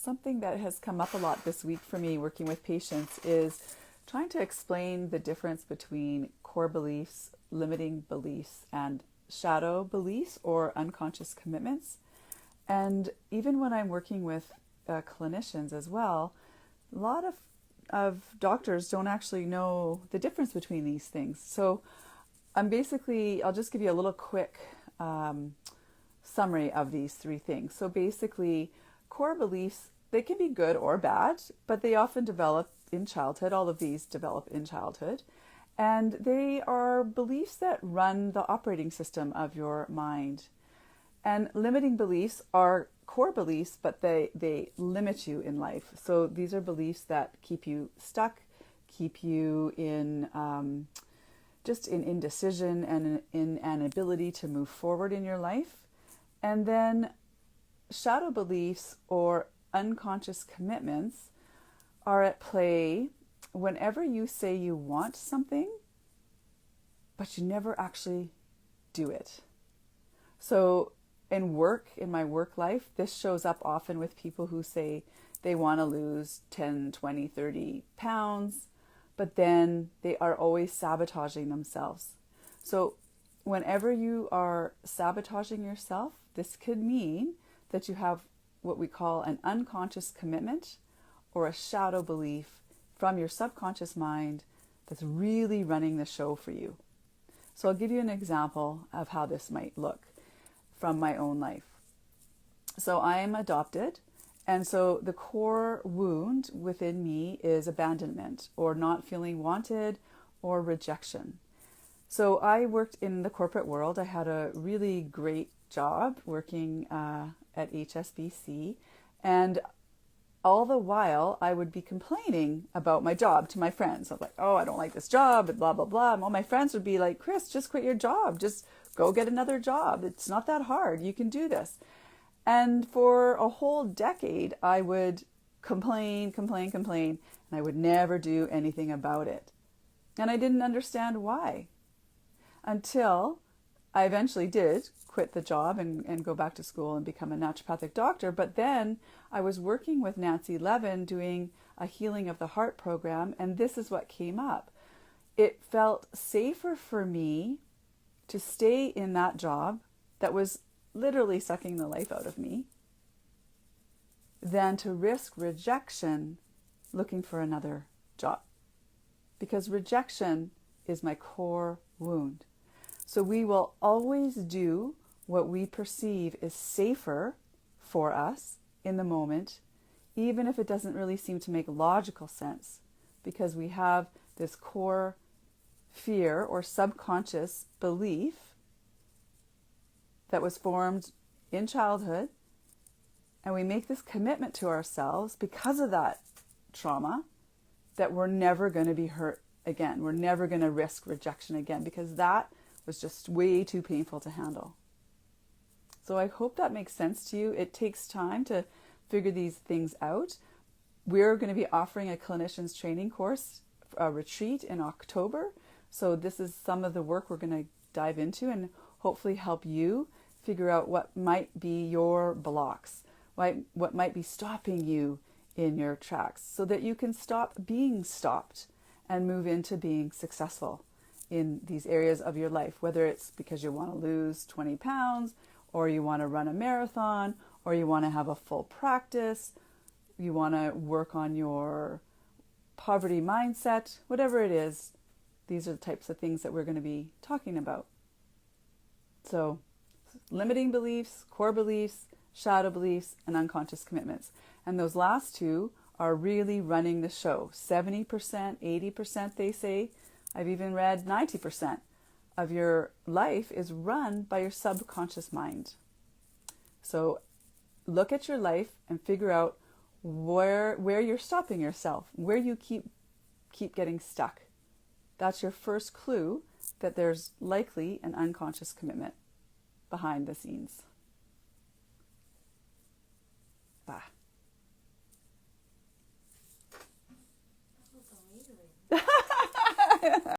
something that has come up a lot this week for me working with patients is trying to explain the difference between core beliefs, limiting beliefs, and shadow beliefs or unconscious commitments. And even when I'm working with clinicians as well, a lot of doctors don't actually know the difference between these things. So I'll just give you a little quick summary of these three things. So basically, core beliefs, they can be good or bad, but they often develop in childhood. All of these develop in childhood. And they are beliefs that run the operating system of your mind. And limiting beliefs are core beliefs, but they limit you in life. So these are beliefs that keep you stuck, keep you in just in indecision and in an ability to move forward in your life. And then shadow beliefs or unconscious commitments are at play whenever you say you want something, but you never actually do it. So in my work life, this shows up often with people who say they want to lose 10, 20, 30 pounds, but then they are always sabotaging themselves. So whenever you are sabotaging yourself, this could mean that you have what we call an unconscious commitment or a shadow belief from your subconscious mind that's really running the show for you. So I'll give you an example of how this might look from my own life. So I am adopted, and so the core wound within me is abandonment or not feeling wanted or rejection. So I worked in the corporate world. I had a really great job working at HSBC, and all the while I would be complaining about my job to my friends. I was like, oh, I don't like this job, and blah, blah, blah. And all my friends would be like, Chris, just quit your job. Just go get another job. It's not that hard. You can do this. And for a whole decade, I would complain, and I would never do anything about it. And I didn't understand why until I eventually did quit the job and go back to school and become a naturopathic doctor. But then I was working with Nancy Levin doing a Healing of the Heart program, and this is what came up. It felt safer for me to stay in that job that was literally sucking the life out of me than to risk rejection looking for another job. Because rejection is my core wound. So we will always do what we perceive is safer for us in the moment, even if it doesn't really seem to make logical sense, because we have this core fear or subconscious belief that was formed in childhood, and we make this commitment to ourselves because of that trauma that we're never going to be hurt again. We're never going to risk rejection again because that was just way too painful to handle. So I hope that makes sense to you. It takes time to figure these things out. We're going to be offering a clinician's training course, a retreat in October. So this is some of the work we're going to dive into and hopefully help you figure out what might be your blocks, what might be stopping you in your tracks so that you can stop being stopped and move into being successful in these areas of your life, whether it's because you want to lose 20 pounds or you want to run a marathon or you want to have a full practice, you want to work on your poverty mindset, whatever it is. These are the types of things that we're going to be talking about. So limiting beliefs, core beliefs, shadow beliefs, and unconscious commitments. And those last two are really running the show. 70%, 80%, they say. I've even read 90% of your life is run by your subconscious mind. So look at your life and figure out where you're stopping yourself, where you keep getting stuck. That's your first clue that there's likely an unconscious commitment behind the scenes. Bye. That was amazing.